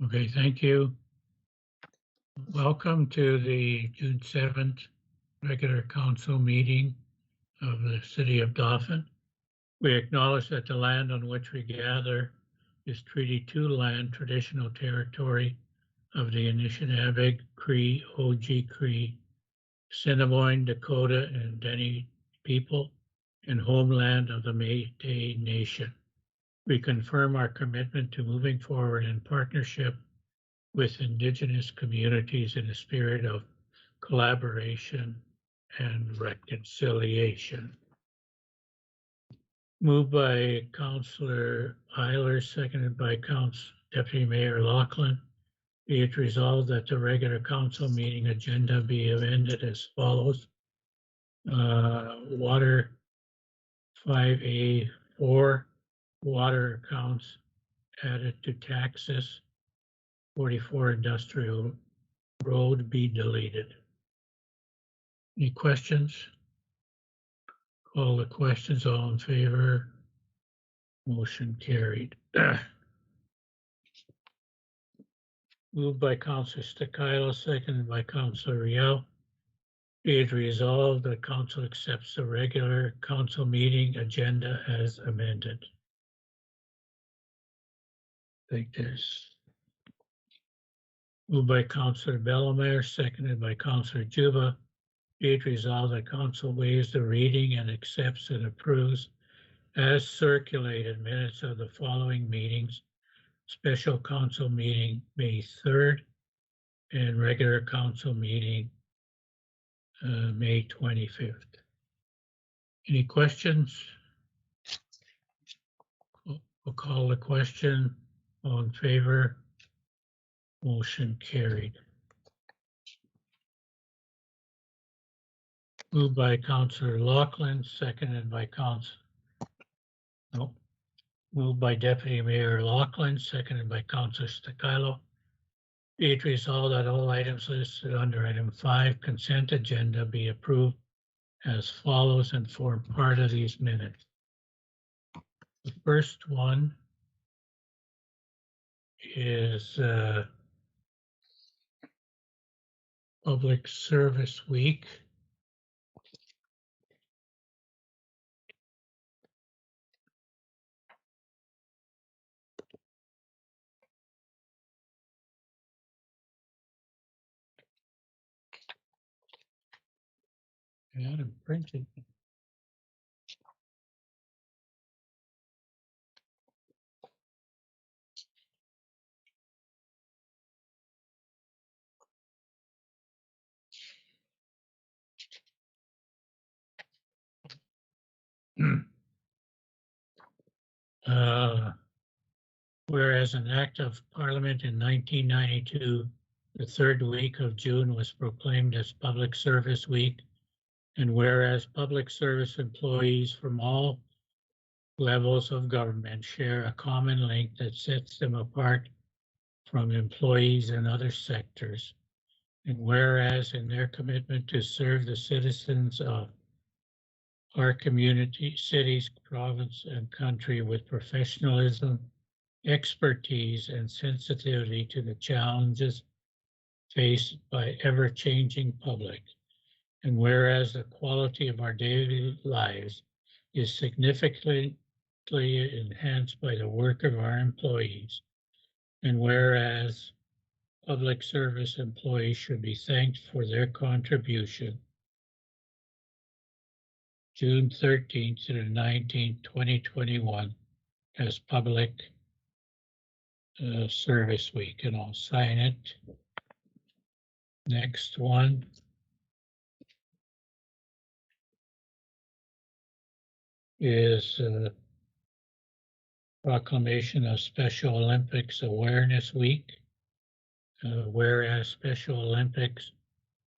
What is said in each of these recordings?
Okay, thank you. Welcome to the June 7th regular council meeting of the city of Dauphin. We acknowledge that the land on which we gather is Treaty 2 land, traditional territory of the Anishinaabe, Cree, Oji-Cree, Assiniboine, Dakota, and Dene people, and homeland of the Métis Nation. We confirm our commitment to moving forward in partnership with Indigenous communities in a spirit of collaboration and reconciliation. Moved by Councillor Eiler, seconded by Deputy Mayor Lachlan. Be it resolved that the regular council meeting agenda be amended as follows. Water 5A4, water accounts added to taxes. 44 Industrial Road be deleted. Any questions? Call the questions. All in favor? Motion carried. Moved by Councillor Stakilo, seconded by Councillor Riel. Be it resolved that council accepts the regular council meeting agenda as amended. I think there's moved by Councillor Bellemare, seconded by Councillor Juba. Be it resolved that council waives the reading and accepts and approves as circulated minutes of the following meetings: special council meeting May 3rd and regular council meeting May 25th. Any questions? We'll call the question. All in favor? Motion carried. Moved by Councillor Lachlan, seconded by moved by Deputy Mayor Lachlan, seconded by Councillor Stakilo. Be it resolved that all items listed under item 5 consent agenda be approved as follows and form part of these minutes. The first one is Public Service Week. I had them printed. Whereas an act of Parliament in 1992, the third week of June was proclaimed as Public Service Week, and whereas public service employees from all levels of government share a common link that sets them apart from employees in other sectors, and whereas in their commitment to serve the citizens of our community, cities, province, and country with professionalism, expertise, and sensitivity to the challenges faced by ever-changing public. And whereas the quality of our daily lives is significantly enhanced by the work of our employees, and whereas public service employees should be thanked for their contribution, June 13th to the 19th, 2021 as Public Service Week, and I'll sign it. Next one is proclamation of Special Olympics Awareness Week. Whereas Special Olympics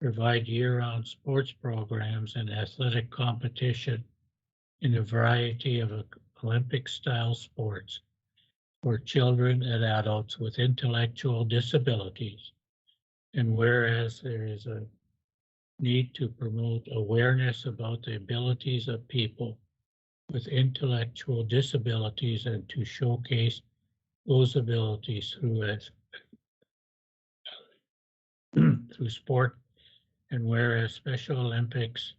provide year-round sports programs and athletic competition in a variety of Olympic-style sports for children and adults with intellectual disabilities. And whereas there is a need to promote awareness about the abilities of people with intellectual disabilities and to showcase those abilities through through sport, and whereas Special Olympics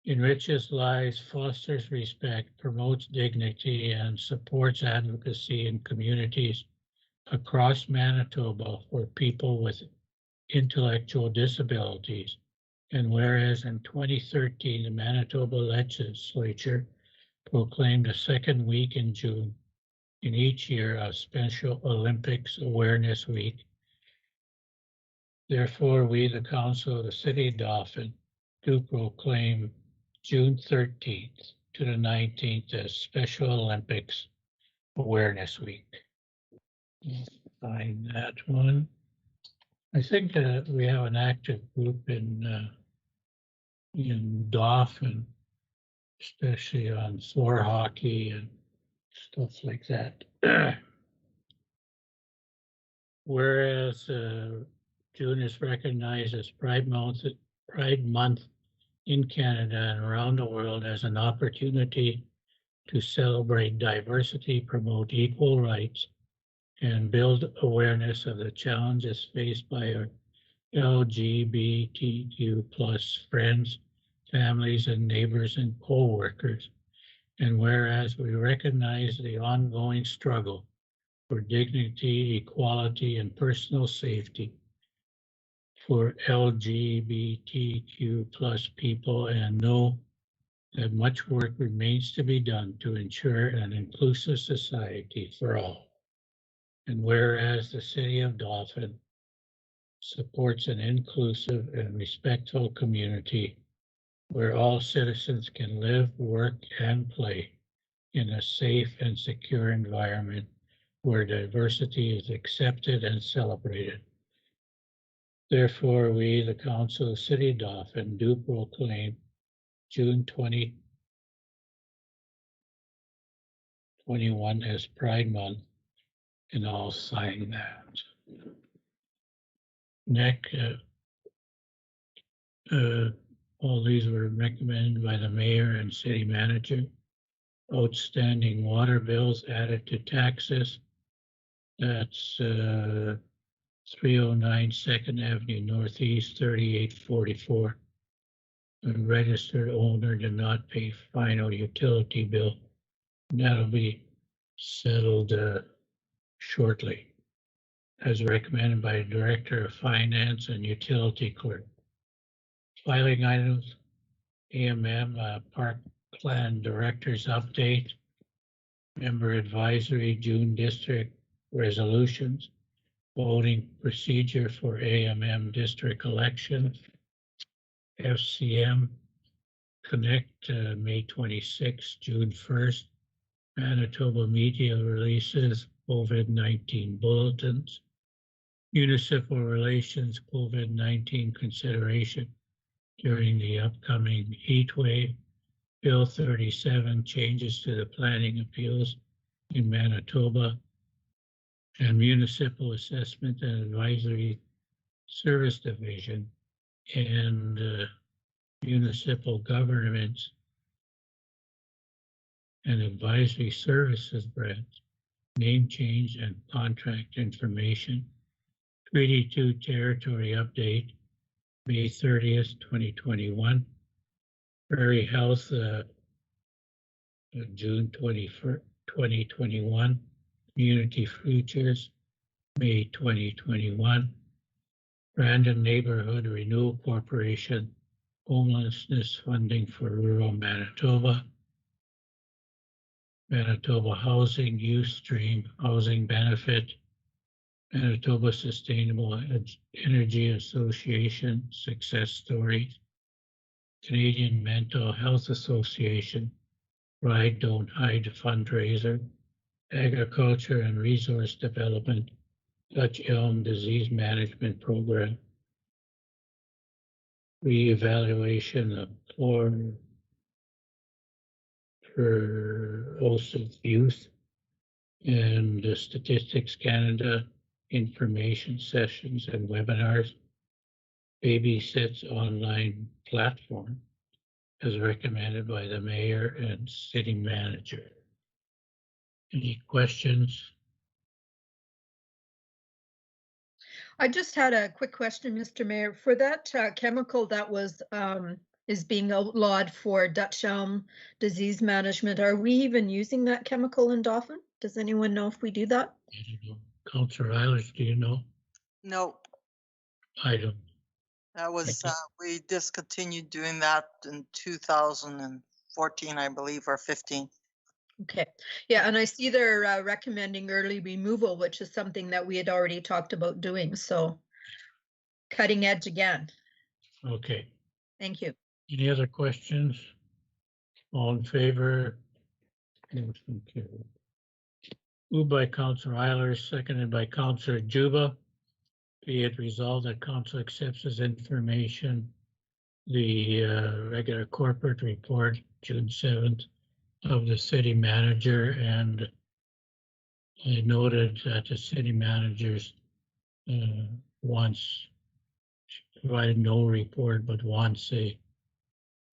enriches lives, fosters respect, promotes dignity, and supports advocacy in communities across Manitoba for people with intellectual disabilities. And whereas in 2013, the Manitoba legislature proclaimed a second week in June in each year a Special Olympics Awareness Week. Therefore, we, the Council of the City of Dauphin, do proclaim June 13th to the 19th as Special Olympics Awareness Week. Find that one. I think we have an active group in Dauphin, especially on floor hockey and stuff like that. Whereas June is recognized as Pride Month in Canada and around the world as an opportunity to celebrate diversity, promote equal rights, and build awareness of the challenges faced by our LGBTQ plus friends, families, and neighbors and co-workers. And whereas we recognize the ongoing struggle for dignity, equality, and personal safety for LGBTQ plus people, and know that much work remains to be done to ensure an inclusive society for all. And whereas the City of Dauphin supports an inclusive and respectful community where all citizens can live, work, and play in a safe and secure environment where diversity is accepted and celebrated. Therefore, we, the Council of City of Dauphin, do proclaim June 2021 as Pride Month, and I'll sign that. Next, all these were recommended by the mayor and city manager. Outstanding water bills added to taxes. That's 309 2nd Avenue Northeast, 3844. The registered owner did not pay final utility bill. That'll be settled shortly, as recommended by the Director of Finance and Utility Clerk. Filing items, AMM Parkland Director's Update, Member Advisory June District Resolutions, Voting Procedure for AMM District Election, FCM, Connect May 26, June 1st, Manitoba Media Releases, COVID-19 Bulletins, Municipal Relations COVID-19 Consideration during the upcoming heat wave, Bill 37, Changes to the Planning Appeals in Manitoba, and Municipal Assessment and Advisory Service Division, and Municipal Governments and Advisory Services Branch, Name Change and Contract Information, Treaty 2 Territory Update, May 30th, 2021, Prairie Health, June 21st, 2021, Community Futures, May 2021, Brandon Neighborhood Renewal Corporation, Homelessness Funding for Rural Manitoba, Manitoba Housing Youth Stream Housing Benefit, Manitoba Sustainable Energy Association Success Stories, Canadian Mental Health Association, Ride Don't Hide fundraiser, Agriculture and Resource Development, Dutch Elm Disease Management Program, Reevaluation of Fluorosis Youth, and Statistics Canada information sessions and webinars, Babysits online platform, as recommended by the mayor and city manager. Any questions? I just had a quick question, Mr. Mayor. For that chemical that was is being outlawed for Dutch elm disease management, are we even using that chemical in Dauphin? Does anyone know if we do that? I don't know. Councillor Eilers, do you know? No, I don't. that was, Okay. we discontinued doing that in 2014, I believe, or 15. Okay, yeah, and I see they're recommending early removal, which is something that we had already talked about doing, so cutting edge again. Okay. Thank you. Any other questions? All in favor? Motion carried. Moved by Councillor Eilers, seconded by Councillor Juba. Be it resolved that council accepts as information the regular corporate report, June 7th, of the city manager, and I noted that the city managers once provided no report, but wants the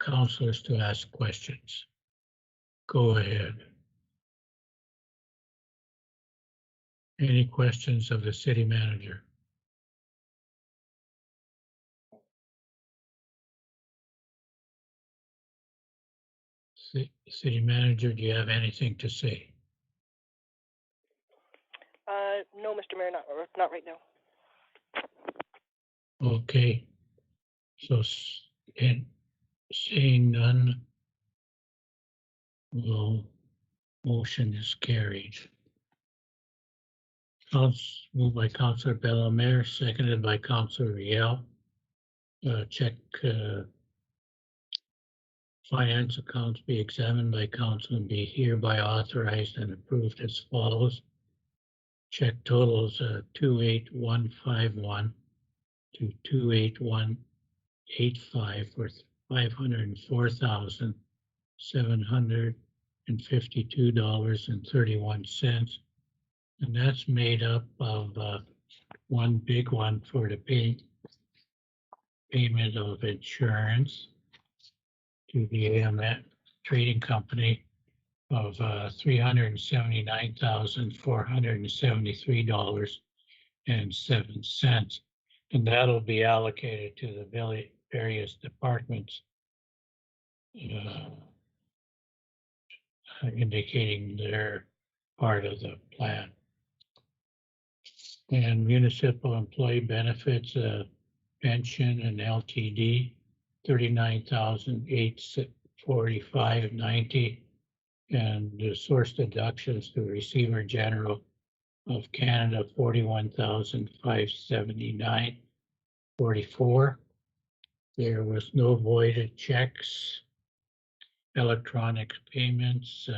councilors to ask questions. Go ahead. Any questions of the city manager? City manager, do you have anything to say? No, Mr. Mayor, not right now. Okay. So, and seeing none, well, motion is carried. Moved by Councillor Bellemare, seconded by Councillor Riel. Check finance accounts be examined by council and be hereby authorized and approved as follows. Check totals 28151 to 28185 for $504,752.31. And that's made up of one big one for the payment of insurance to the AMF Trading Company of $379,473.07. And that'll be allocated to the various departments, indicating their part of the plan. And municipal employee benefits, pension and LTD, $39,845.90, and the source deductions to Receiver General of Canada, $41,579.44. There was no voided checks. Electronic payments,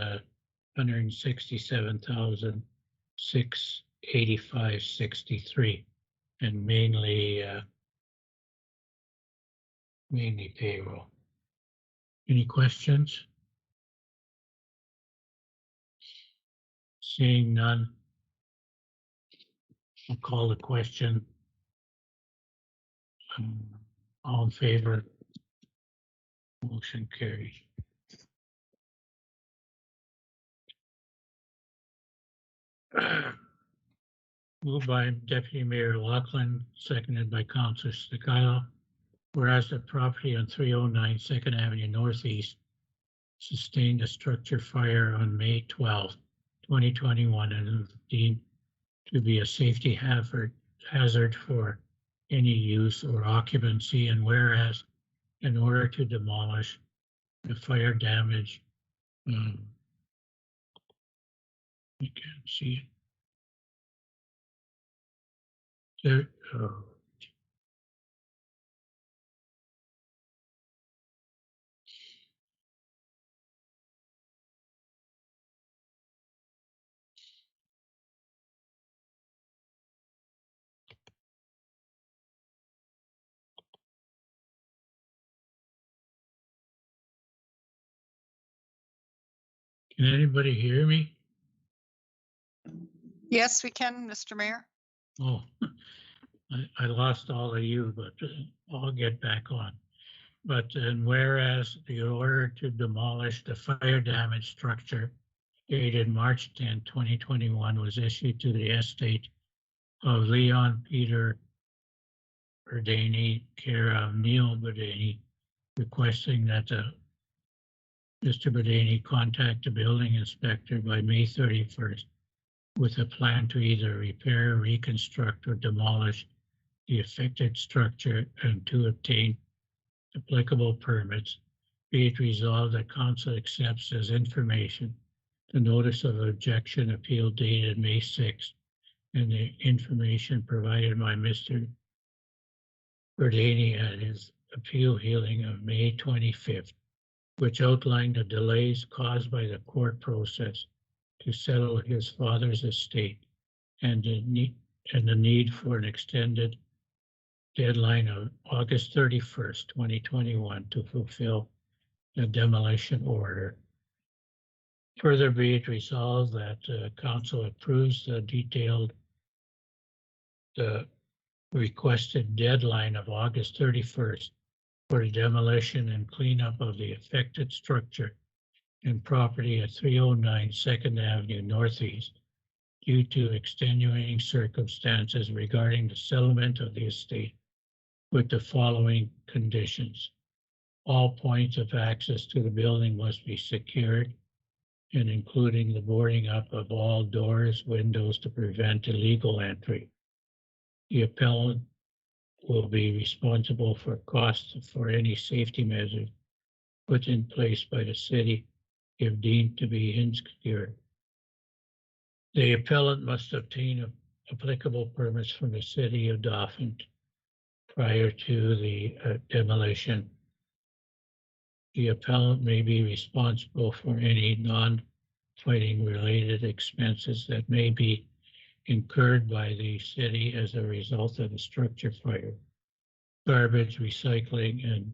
$167,685.63, and mainly payroll. Any questions? Seeing none, I'll call the question. All in favor? Motion carried. Moved by Deputy Mayor Laughlin, seconded by Councillor Stakilo. Whereas the property on 309 2nd Avenue Northeast sustained a structure fire on May 12, 2021, and is deemed to be a safety hazard for any use or occupancy, and whereas in order to demolish the fire damage, you can't see it. There, can anybody hear me? Yes, we can, Mr. Mayor. Oh, I lost all of you, but I'll get back on. But and whereas the order to demolish the fire damaged structure dated March 10, 2021 was issued to the estate of Leon Peter Berdani, care of Neil Berdani, requesting that Mr. Berdani contact the building inspector by May 31st with a plan to either repair, reconstruct, or demolish the affected structure and to obtain applicable permits. Be it resolved that council accepts as information the notice of objection appeal dated May 6th and the information provided by Mr. Berdani at his appeal hearing of May 25th, which outlined the delays caused by the court process to settle his father's estate and the need for an extended deadline of August 31st, 2021 to fulfill the demolition order. Further be it resolved that council approves the requested deadline of August 31st for the demolition and cleanup of the affected structure and property at 309 2nd Avenue Northeast due to extenuating circumstances regarding the settlement of the estate with the following conditions. All points of access to the building must be secured, and including the boarding up of all doors, windows to prevent illegal entry. The appellant will be responsible for costs for any safety measures put in place by the city if deemed to be insecure. The appellant must obtain applicable permits from the city of Dauphin prior to the demolition. The appellant may be responsible for any non-fighting related expenses that may be incurred by the city as a result of the structure fire, garbage, recycling, and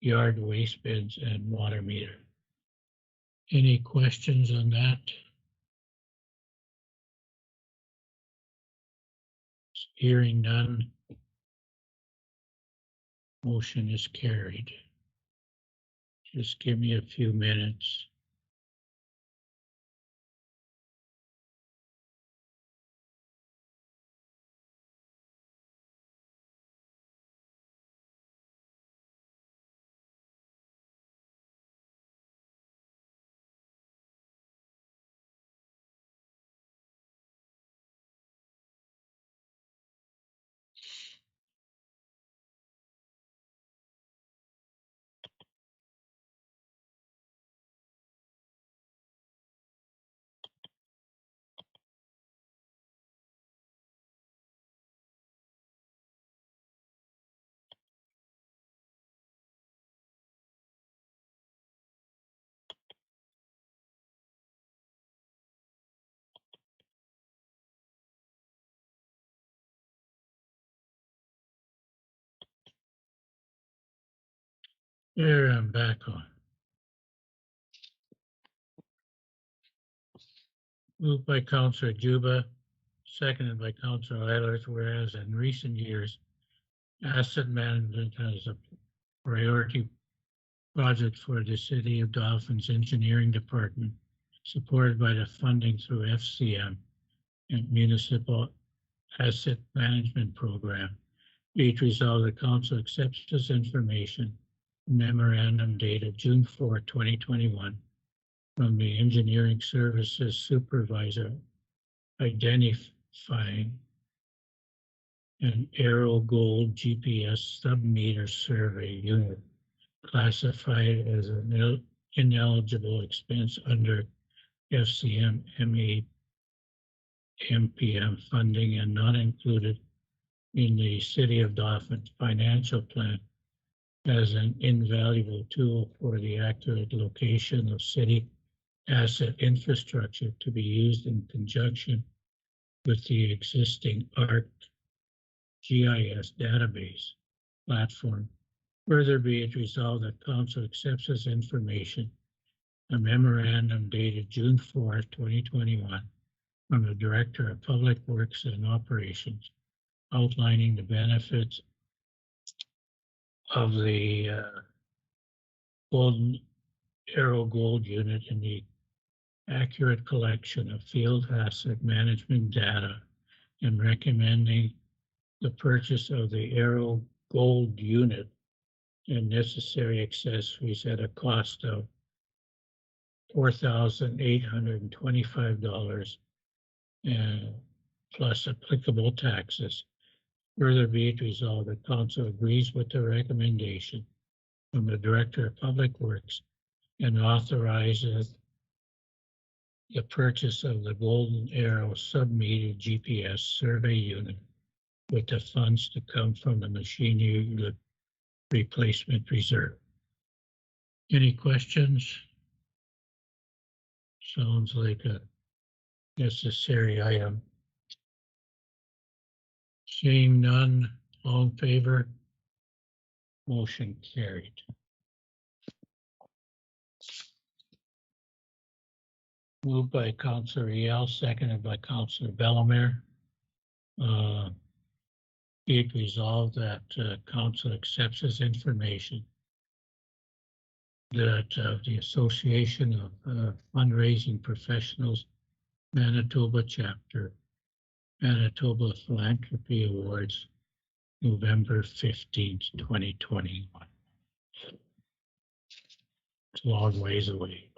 yard waste bins and water meter. Any questions on that? Hearing none, motion is carried. Just give me a few minutes. There, I'm back on. Moved by Councillor Juba, seconded by Councillor Eilers, whereas in recent years, asset management has a priority project for the City of Dauphins Engineering Department, supported by the funding through FCM and Municipal Asset Management Program. Be it resolved, the Council accepts this information memorandum dated June 4, 2021 from the Engineering Services Supervisor identifying an Aero Gold GPS sub-meter survey unit classified as an ineligible expense under FCM MPM funding and not included in the City of Dauphin financial plan as an invaluable tool for the accurate location of city asset infrastructure to be used in conjunction with the existing ArcGIS database platform. Further be it resolved that Council accepts this information, a memorandum dated June 4, 2021 from the Director of Public Works and Operations outlining the benefits of the Aero Gold unit in the accurate collection of field asset management data and recommending the purchase of the Aero Gold unit and necessary accessories at a cost of $4,825 and plus applicable taxes. Further be it resolved that council agrees with the recommendation from the Director of Public Works and authorizes the purchase of the Golden Arrow sub-meter GPS survey unit with the funds to come from the machinery replacement reserve. Any questions? Sounds like a necessary item. Seeing none, all in favor? Motion carried. Moved by Councillor Riel, seconded by Councillor Bellemare. Be it resolved that council accepts this information that the Association of Fundraising Professionals Manitoba Chapter Manitoba Philanthropy Awards November 15th, 2021. It's a long ways away.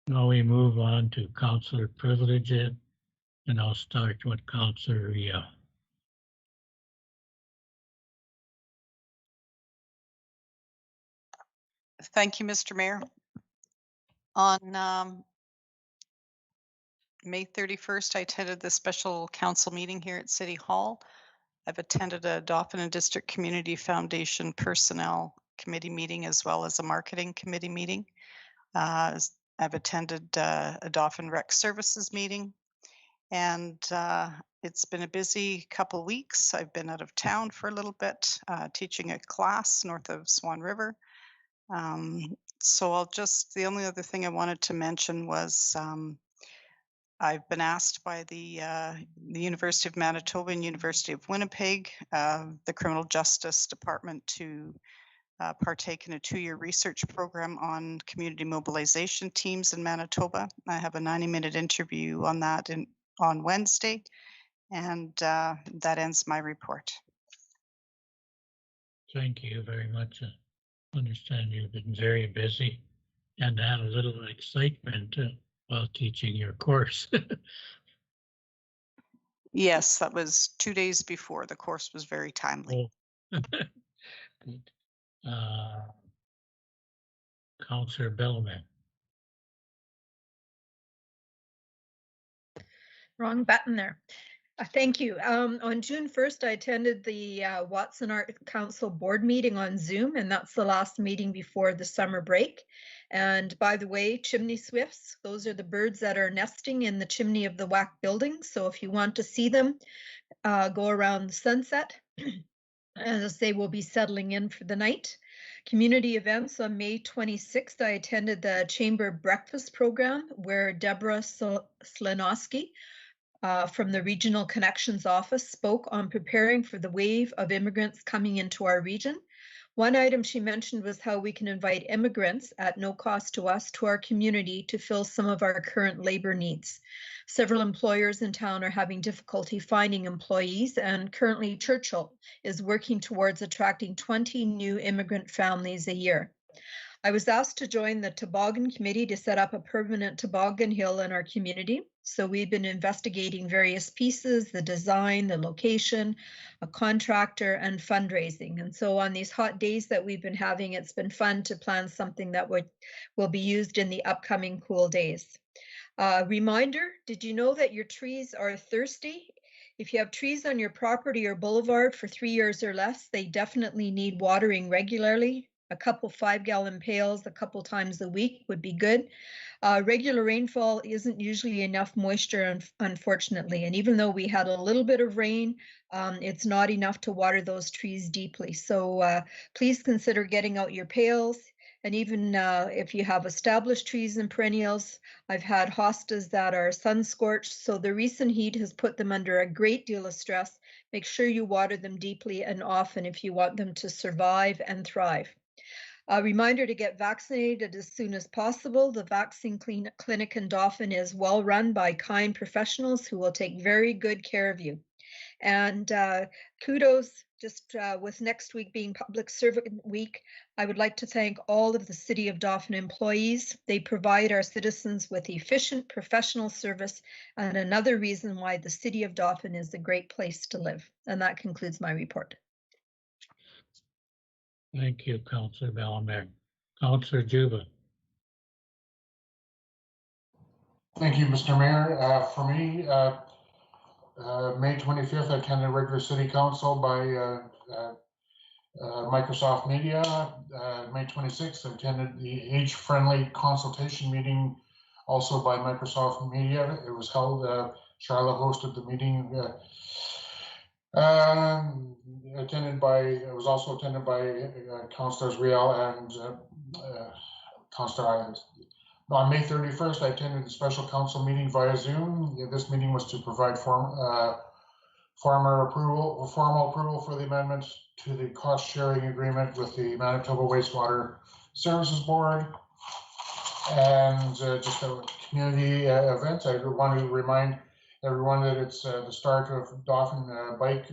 Now we move on to councillor privileges, and I'll start with Councillor Riel. Thank you, Mr. Mayor. On May 31st, I attended the special council meeting here at City Hall. I've attended a Dauphin and District Community Foundation Personnel Committee meeting as well as a Marketing Committee meeting. I've attended a Dauphin Rec Services meeting, and it's been a busy couple weeks. I've been out of town for a little bit, teaching a class north of Swan River. So the only other thing I wanted to mention was I've been asked by the University of Manitoba and University of Winnipeg, the Criminal Justice Department, to partake in a 2-year research program on community mobilization teams in Manitoba. I have a 90-minute interview on that on Wednesday, and that ends my report. Thank you very much. I understand you've been very busy and had a little excitement while teaching your course. Yes, that was 2 days before. The course was very timely. Oh. Good. Councillor Bellemare. Wrong button there. Thank you. On June 1st, I attended the Watson Art Council board meeting on Zoom, and that's the last meeting before the summer break. And by the way, chimney swifts, those are the birds that are nesting in the chimney of the WAC building. So if you want to see them, go around the sunset. As they will be settling in for the night. Community events on May 26th, I attended the Chamber Breakfast Program where Deborah Slanowski from the Regional Connections Office spoke on preparing for the wave of immigrants coming into our region. One item she mentioned was how we can invite immigrants at no cost to us to our community to fill some of our current labor needs. Several employers in town are having difficulty finding employees, and currently Churchill is working towards attracting 20 new immigrant families a year. I was asked to join the Toboggan Committee to set up a permanent toboggan hill in our community. So we've been investigating various pieces, the design, the location, a contractor, and fundraising. And so on these hot days that we've been having, it's been fun to plan something that will be used in the upcoming cool days. Reminder, did you know that your trees are thirsty? If you have trees on your property or boulevard for 3 years or less, they definitely need watering regularly. A couple 5-gallon pails a couple times a week would be good. Regular rainfall isn't usually enough moisture, unfortunately. And even though we had a little bit of rain, it's not enough to water those trees deeply. So please consider getting out your pails. And even if you have established trees and perennials, I've had hostas that are sun scorched. So the recent heat has put them under a great deal of stress. Make sure you water them deeply and often if you want them to survive and thrive. A reminder to get vaccinated as soon as possible. The vaccine clinic in Dauphin is well run by kind professionals who will take very good care of you. And kudos, just with next week being Public Servant Week, I would like to thank all of the City of Dauphin employees. They provide our citizens with efficient professional service, and another reason why the City of Dauphin is a great place to live. And that concludes my report. Thank you, Councillor Bellemare. Councillor Juba. Thank you, Mr. Mayor. For me, May 25th, I attended regular city council by Microsoft Media. May 26th, I attended the age-friendly consultation meeting also by Microsoft Media. It was held, Charlotte hosted the meeting. It was also attended by Councillors Riel and Councillor Islands. On May 31st, I attended the special council meeting via Zoom. This meeting was to provide formal approval for the amendment to the cost sharing agreement with the Manitoba Wastewater Services Board. And just a community event. I want to remind everyone that it's the start of Dauphin Bike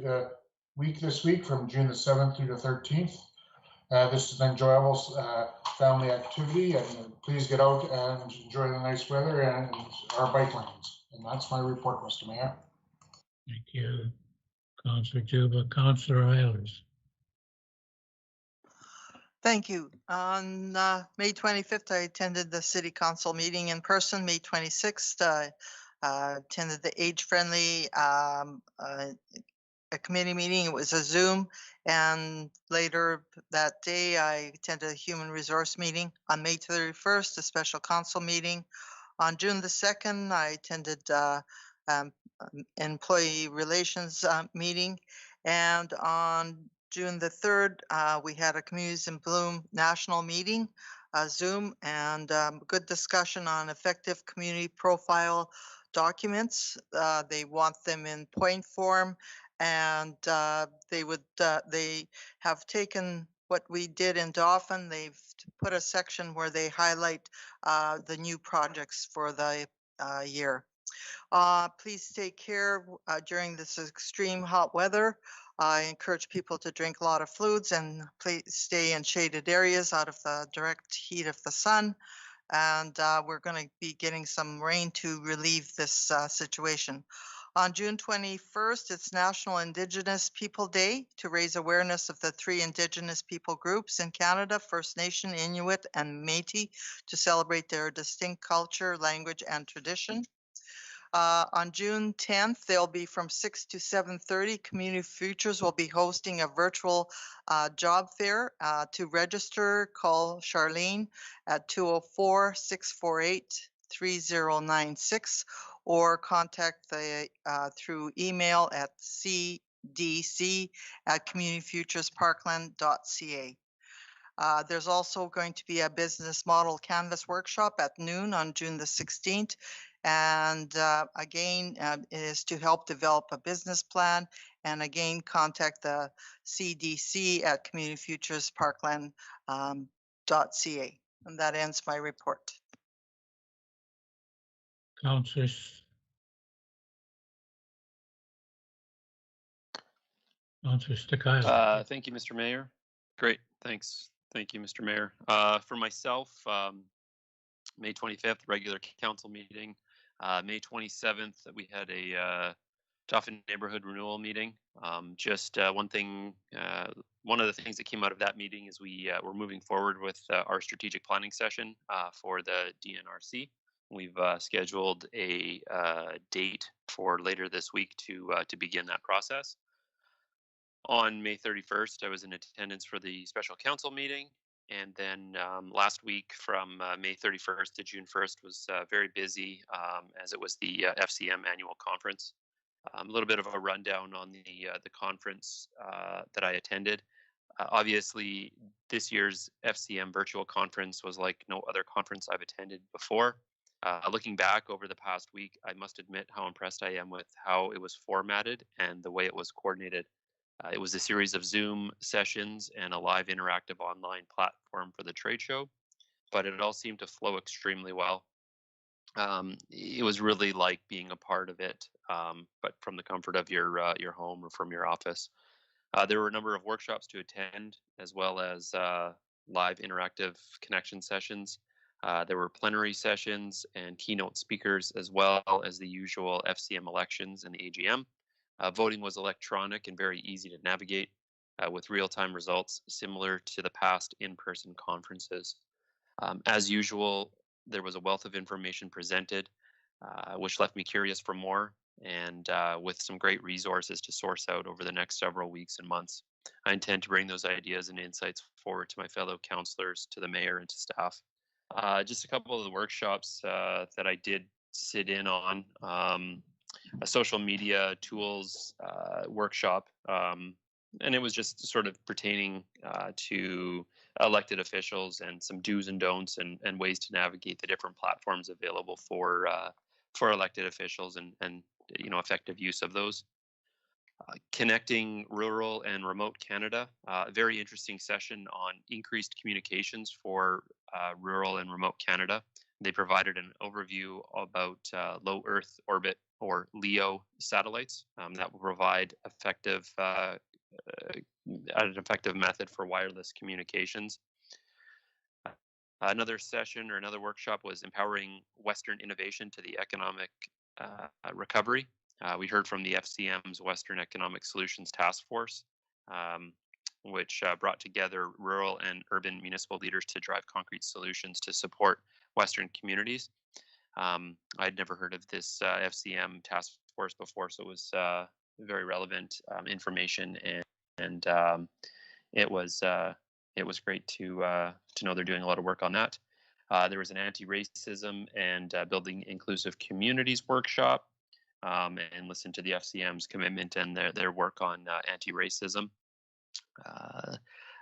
Week this week from June the 7th through the 13th. This is an enjoyable family activity, and please get out and enjoy the nice weather and our bike lanes. And that's my report, Mr. Mayor. Thank you, Councillor Juba. Councillor Eilers. Thank you. On May 25th, I attended the City Council meeting in person. May 26th, I attended the age-friendly a committee meeting. It was a Zoom, and later that day I attended a human resource meeting. On May 31st, a special council meeting. On June the 2nd, I attended employee relations meeting, and on June the 3rd, we had a Communities in Bloom national meeting, Zoom, and good discussion on effective community profile documents. They want them in point form, and they have taken what we did in Dauphin. They've put a section where they highlight the new projects for the year. Please take care during this extreme hot weather. I encourage people to drink a lot of fluids and please stay in shaded areas out of the direct heat of the sun. And we're going to be getting some rain to relieve this situation. On June 21st, it's National Indigenous People Day to raise awareness of the 3 Indigenous people groups in Canada, First Nation, Inuit, and Métis, to celebrate their distinct culture, language, and tradition. On June 10th, they'll be from 6 to 7:30. Community Futures will be hosting a virtual job fair. To register, call Charlene at 204-648-3096 or contact the through email at cdc@communityfuturesparkland.ca. There's also going to be a business model canvas workshop at noon on June the 16th. And again, it is to help develop a business plan. And again, contact the CDC at communityfuturesparkland.ca. And that ends my report. Councillor Stakila. Thank you, Mr. Mayor. Great, thanks. Thank you, Mr. Mayor. For myself, May 25th, regular council meeting. May 27th, we had a Dauphin neighborhood renewal meeting. Just one thing, one of the things that came out of that meeting is we're moving forward with our strategic planning session for the DNRC. We've scheduled a date for later this week to begin that process. On May 31st, I was in attendance for the special council meeting. And then last week from May 31st to June 1st was very busy as it was the FCM annual conference. A little bit of a rundown on the conference that I attended. Obviously, this year's FCM virtual conference was like no other conference I've attended before. Looking back over the past week, I must admit how impressed I am with how it was formatted and the way it was coordinated. It was a series of Zoom sessions and a live interactive online platform for the trade show, but it all seemed to flow extremely well. It was really like being a part of it, but from the comfort of your home or from your office. There were a number of workshops to attend, as well as live interactive connection sessions. There were plenary sessions and keynote speakers, as well as the usual FCM elections and the AGM. Voting was electronic and very easy to navigate, with real-time results similar to the past in-person conferences. As usual, there was a wealth of information presented, which left me curious for more, and with some great resources to source out over the next several weeks and months. I intend to bring those ideas and insights forward to my fellow councillors, to the mayor, and to staff. Just a couple of the workshops that I did sit in on. A social media tools workshop, and it was just sort of pertaining to elected officials and some do's and don'ts and ways to navigate the different platforms available for elected officials and effective use of those. Connecting rural and remote Canada, a very interesting session on increased communications for rural and remote Canada. They provided an overview about low Earth orbit, or LEO satellites, that will provide an effective method for wireless communications. Another session or another workshop was empowering Western innovation to the economic recovery. We heard from the FCM's Western Economic Solutions Task Force, which brought together rural and urban municipal leaders to drive concrete solutions to support Western communities. I'd never heard of this FCM task force before, so it was very relevant information, and it was great to know they're doing a lot of work on that. There was an anti-racism and building inclusive communities workshop, and listen to the FCM's commitment and their work on anti-racism.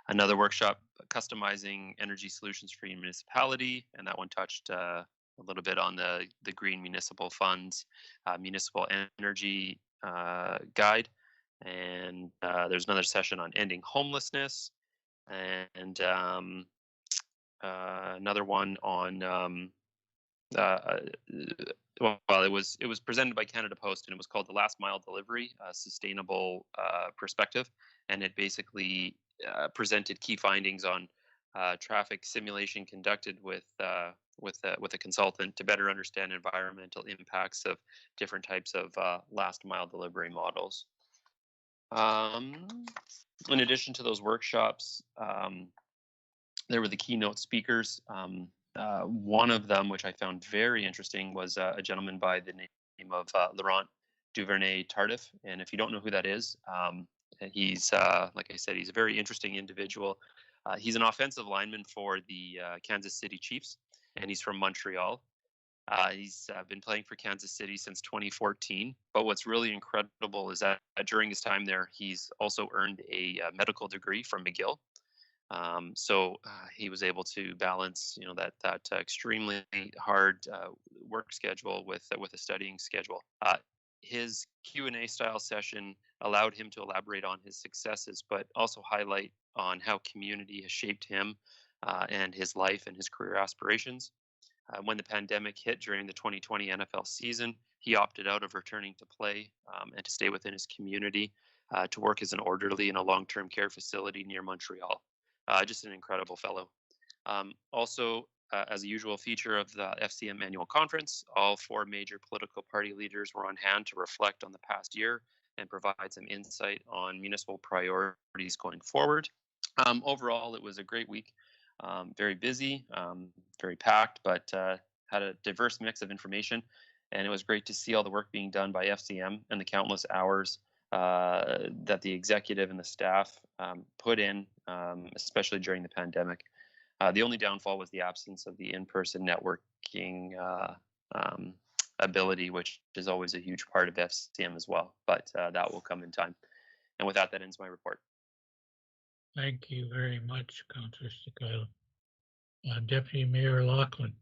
Another workshop, customizing energy solutions for your municipality, and that one touched a little bit on the Green Municipal Funds, Municipal Energy Guide, and there's another session on ending homelessness, and another one on well, it was presented by Canada Post, and it was called The Last Mile Delivery, a Sustainable Perspective, and it basically presented key findings on traffic simulation conducted with a consultant to better understand environmental impacts of different types of last mile delivery models. In addition to those workshops, there were the keynote speakers. One of them, which I found very interesting, was a gentleman by the name of Laurent Duvernay-Tardif. And if you don't know who that is, he's, like I said, he's a very interesting individual. He's an offensive lineman for the Kansas City Chiefs, and he's from Montreal. He's been playing for Kansas City since 2014. But what's really incredible is that during his time there, he's also earned a medical degree from McGill. So he was able to balance, that extremely hard work schedule with a studying schedule. His Q&A style session allowed him to elaborate on his successes, but also highlight on how community has shaped him and his life and his career aspirations. When the pandemic hit during the 2020 NFL season, he opted out of returning to play and to stay within his community to work as an orderly in a long-term care facility near Montreal. Just an incredible fellow. Also, as a usual feature of the FCM annual conference, all four major political party leaders were on hand to reflect on the past year and provide some insight on municipal priorities going forward. Overall, it was a great week. Very busy, very packed, but had a diverse mix of information. And it was great to see all the work being done by FCM and the countless hours that the executive and the staff put in, especially during the pandemic. The only downfall was the absence of the in-person networking ability, which is always a huge part of FCM as well, but that will come in time. And with that, that ends my report. Thank you very much, Councillor Stickley. Deputy Mayor Loughlin.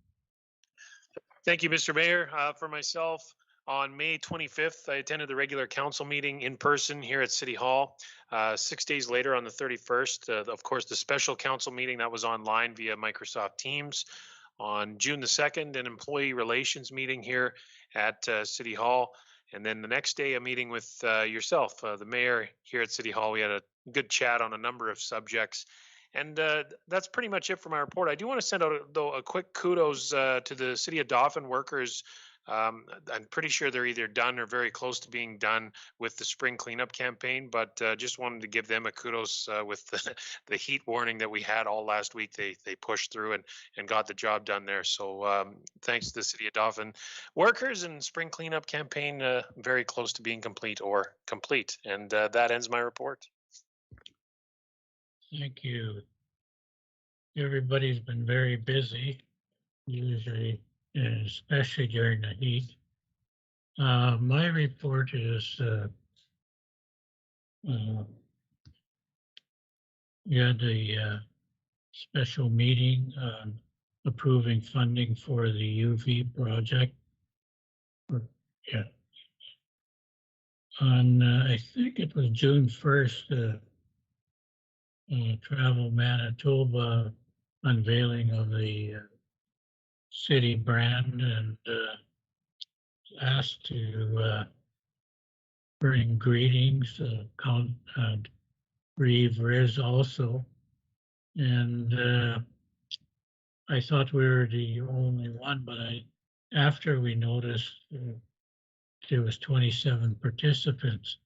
Thank you, Mr. Mayor. For myself, On May 25th, I attended the regular council meeting in person here at City Hall. 6 days later, on the 31st, of course, the special council meeting that was online via Microsoft Teams. On June the 2nd, an employee relations meeting here at City Hall. And then the next day, a meeting with yourself, the mayor here at City Hall. We had a good chat on a number of subjects. And that's pretty much it for my report. I do want to send out, though, a quick kudos to the City of Dauphin workers. I'm pretty sure they're either done or very close to being done with the spring cleanup campaign, but just wanted to give them a kudos with the heat warning that we had all last week. They pushed through and got the job done there. So thanks to the City of Dauphin workers, and spring cleanup campaign very close to being complete or complete. And that ends my report. Thank you. Everybody's been very busy, usually, and especially during the heat. My report is we had a special meeting approving funding for the UV project. Yeah. On, I think it was June 1st, Travel Manitoba unveiling of the city brand, and asked to bring greetings, Reeve Riz also. And I thought we were the only one, but after we noticed there was 27 participants,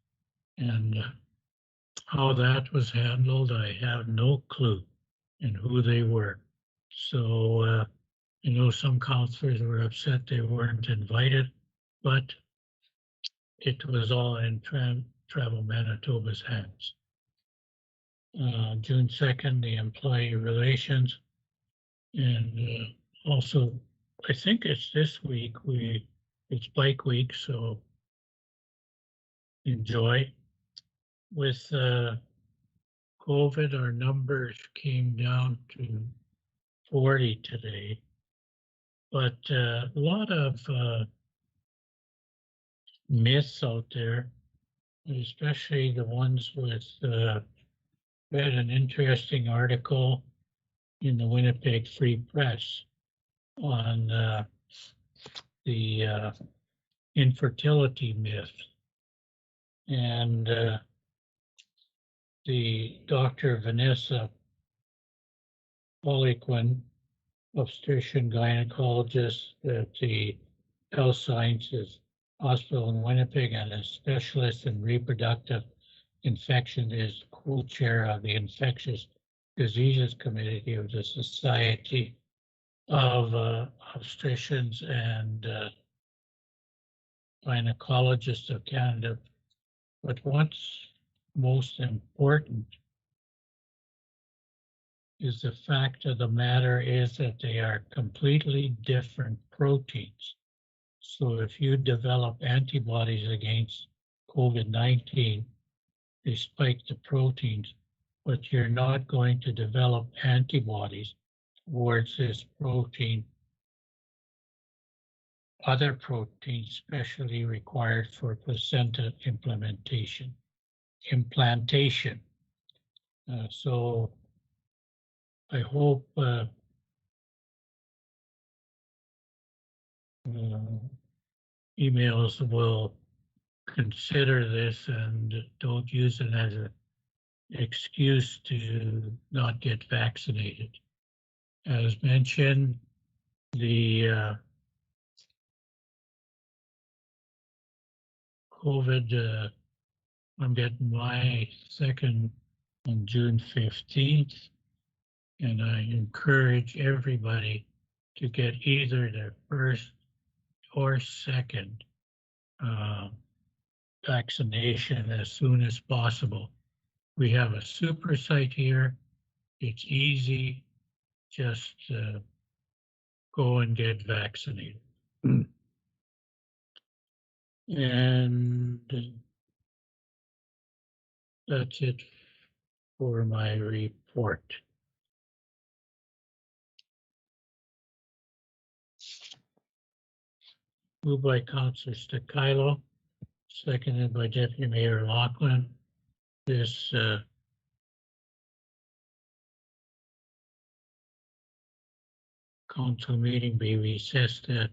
and how that was handled, I have no clue, and who they were. So I know some councillors were upset they weren't invited, but it was all in Travel Manitoba's hands. June 2nd, the employee relations, and also I think it's this week. It's bike week, so enjoy. With COVID, our numbers came down to 40 today, but a lot of myths out there, especially the ones with, read an interesting article in the Winnipeg Free Press on the infertility myth. And the Dr. Vanessa Poliquin, obstetrician gynecologist at the Health Sciences Hospital in Winnipeg and a specialist in reproductive infection, is co-chair of the Infectious Diseases Committee of the Society of Obstetricians and Gynecologists of Canada. But what's most important is the fact of the matter is that they are completely different proteins. So if you develop antibodies against COVID-19, they spike the proteins, but you're not going to develop antibodies towards this protein, other proteins specially required for placenta implantation. So I hope emails will consider this and don't use it as an excuse to not get vaccinated. As mentioned, the COVID, I'm getting my second on June 15th, and I encourage everybody to get either their first or second vaccination as soon as possible. We have a super site here. It's easy. Just go and get vaccinated. And that's it for my report. Moved by Councillor Stakilo, seconded by Deputy Mayor Lachlan. This council meeting be recessed at